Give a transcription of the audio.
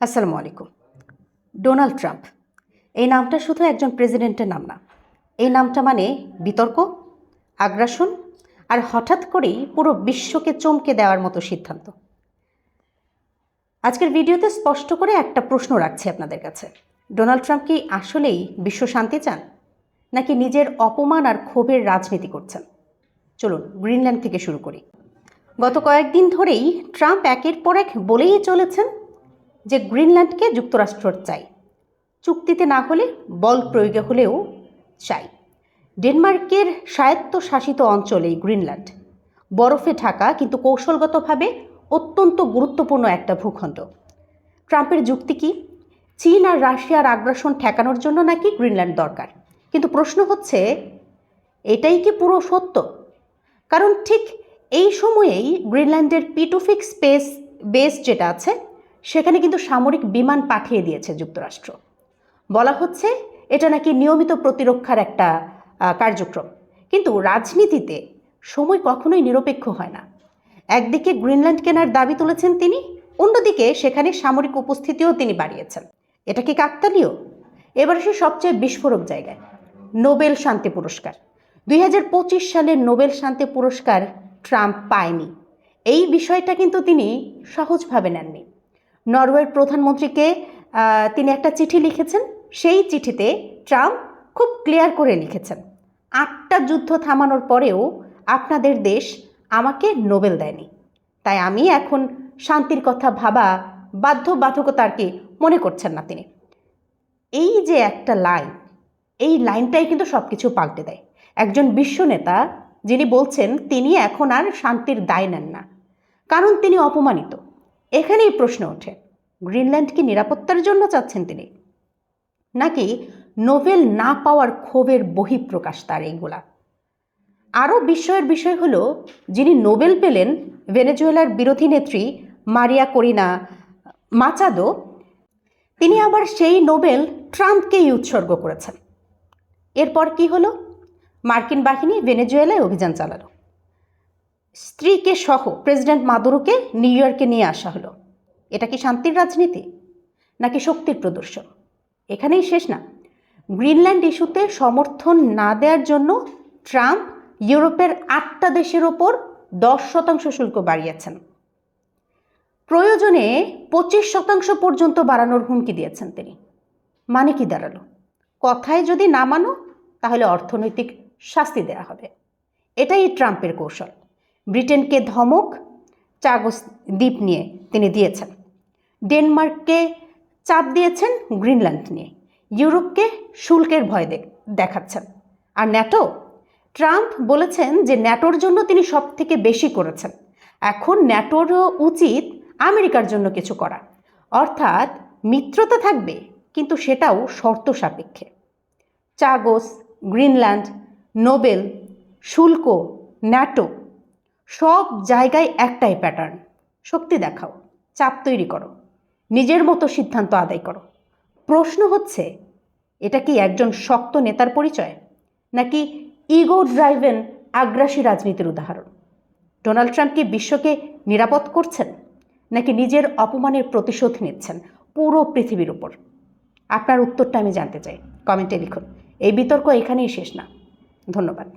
আসসালামু আলাইকুম। Donald Trump এই নামটা শুধু একজন প্রেসিডেন্টের নাম না। এই নামটা মানে বিতর্ক, আগ্রাসন আর হঠাৎ করেই পুরো বিশ্বকে চমকে দেওয়ার মতো সিদ্ধান্ত। আজকের ভিডিওতে স্পষ্ট করে একটা প্রশ্ন রাখছি আপনাদের কাছে। ডোনাল্ড ট্রাম্প কি আসলেই বিশ্ব শান্তি চান, নাকি নিজের অপমান আর ক্ষোভের রাজনীতি করছেন? চলুন গ্রিনল্যান্ড থেকে শুরু করি। গত কয়েকদিন ধরেই ট্রাম্প একের পর এক বলেই চলেছেন যে গ্রিনল্যান্ডকে যুক্তরাষ্ট্র চাই, চুক্তিতে না হলে বল প্রয়োগে হলেও চাই। ডেনমার্কের স্বায়ত্তশাসিত অঞ্চল এই গ্রিনল্যান্ড, বরফে ঢাকা কিন্তু কৌশলগতভাবে অত্যন্ত গুরুত্বপূর্ণ একটা ভূখণ্ড। ট্রাম্পের যুক্তি কি? চীন আর রাশিয়ার আগ্রাসন ঠেকানোর জন্য নাকি গ্রিনল্যান্ড দরকার? কিন্তু প্রশ্ন হচ্ছে, এটাই কি পুরো সত্য? কারণ ঠিক এই সময়েই গ্রিনল্যান্ডের পিটুফিক স্পেস বেস যেটা আছে, সেখানে কিন্তু সামরিক বিমান পাঠিয়ে দিয়েছে যুক্তরাষ্ট্র। বলা হচ্ছে এটা নাকি নিয়মিত প্রতিরক্ষার একটা কার্যক্রম। কিন্তু রাজনীতিতে সময় কখনোই নিরপেক্ষ হয় না। একদিকে গ্রিনল্যান্ড কেনার দাবি তুলেছেন তিনি, অন্যদিকে সেখানে সামরিক উপস্থিতিও তিনি বাড়িয়েছেন। এটা কি কাকতালীয়? এবার সে সবচেয়ে বিস্ফোরক জায়গায়, নোবেল শান্তি পুরস্কার। 2025 সালের নোবেল শান্তি পুরস্কার ট্রাম্প পায়নি। এই বিষয়টা কিন্তু তিনি সহজভাবে নেননি। নরওয়ের প্রধানমন্ত্রীকে তিনি একটা চিঠি লিখেছেন। সেই চিঠিতে ট্রাম্প খুব ক্লিয়ার করে লিখেছেন, 8টা যুদ্ধ থামানোর পরেও আপনাদের দেশ আমাকে নোবেল দেয়নি, তাই আমি এখন শান্তির কথা ভাবা বাধ্যবাধকতা আর কি মনে করছেন না তিনি। এই যে একটা লাইন, এই লাইনটাই কিন্তু সব কিছু পাল্টে দেয়। একজন বিশ্ব নেতা যিনি বলছেন তিনি এখন আর শান্তির দায় নেন না, কারণ তিনি অপমানিত। এখানেই প্রশ্ন ওঠে, গ্রিনল্যান্ড কি নিরাপত্তার জন্য চাচ্ছেন তিনি, নাকি নোবেল না পাওয়ার ক্ষোভের বহিঃপ্রকাশ তার এইগুলা? আরও বিস্ময়ের বিষয় হলো, যিনি নোবেল পেলেন ভেনেজুয়েলার বিরোধী নেত্রী মারিয়া করিনা মাচাদো, তিনি আবার সেই নোবেল ট্রাম্পকেই উৎসর্গ করেছেন। এরপর কি হলো? মার্কিন বাহিনী ভেনেজুয়েলায় অভিযান চালালো, স্ত্রীকে সহ প্রেসিডেন্ট মাদুরোকে নিউ ইয়র্কে নিয়ে আসা হলো। এটা কি শান্তির রাজনীতি, নাকি শক্তির প্রদর্শন? এখানেই শেষ না। গ্রিনল্যান্ড ইস্যুতে সমর্থন না দেওয়ার জন্য ট্রাম্প ইউরোপের 8টা দেশের ওপর 10% শুল্ক বাড়িয়েছেন। প্রয়োজনে 25% পর্যন্ত বাড়ানোর হুমকি দিয়েছেন তিনি। মানে কি দাঁড়ালো? কথায় যদি না মানো তাহলে অর্থনৈতিক শাস্তি দেওয়া হবে। এটাই ট্রাম্পের কৌশল। ব্রিটেনকে ধমক চাগস দ্বীপ নিয়ে তিনি দিয়েছেন, ডেনমার্ককে চাপ দিয়েছেন গ্রিনল্যান্ড নিয়ে, ইউরোপকে শুল্কের ভয় দেখাচ্ছেন। আর ন্যাটো, ট্রাম্প বলেছেন যে ন্যাটোর জন্য তিনি সব থেকে বেশি করেছেন, এখন ন্যাটোরও উচিত আমেরিকার জন্য কিছু করা। অর্থাৎ মিত্রতা থাকবে, কিন্তু সেটাও শর্ত সাপেক্ষে। চাগস, গ্রিনল্যান্ড, নোবেল, শুল্ক, ন্যাটো, সব জায়গায় একটাই প্যাটার্ন। শক্তি দেখাও, চাপ তৈরি করো, নিজের মতো সিদ্ধান্ত আদায় করো। প্রশ্ন হচ্ছে, এটা কি একজন শক্ত নেতার পরিচয়, নাকি ইগো ড্রাইভেন আগ্রাসী রাজনীতির উদাহরণ? ডোনাল্ড ট্রাম্প কি বিশ্বকে নিরাপদ করছেন, নাকি নিজের অপমানের প্রতিশোধ নিচ্ছেন পুরো পৃথিবীর উপর? আপনার উত্তরটা আমি জানতে চাই, কমেন্টে লিখুন। এই বিতর্ক এখানেই শেষ না। ধন্যবাদ।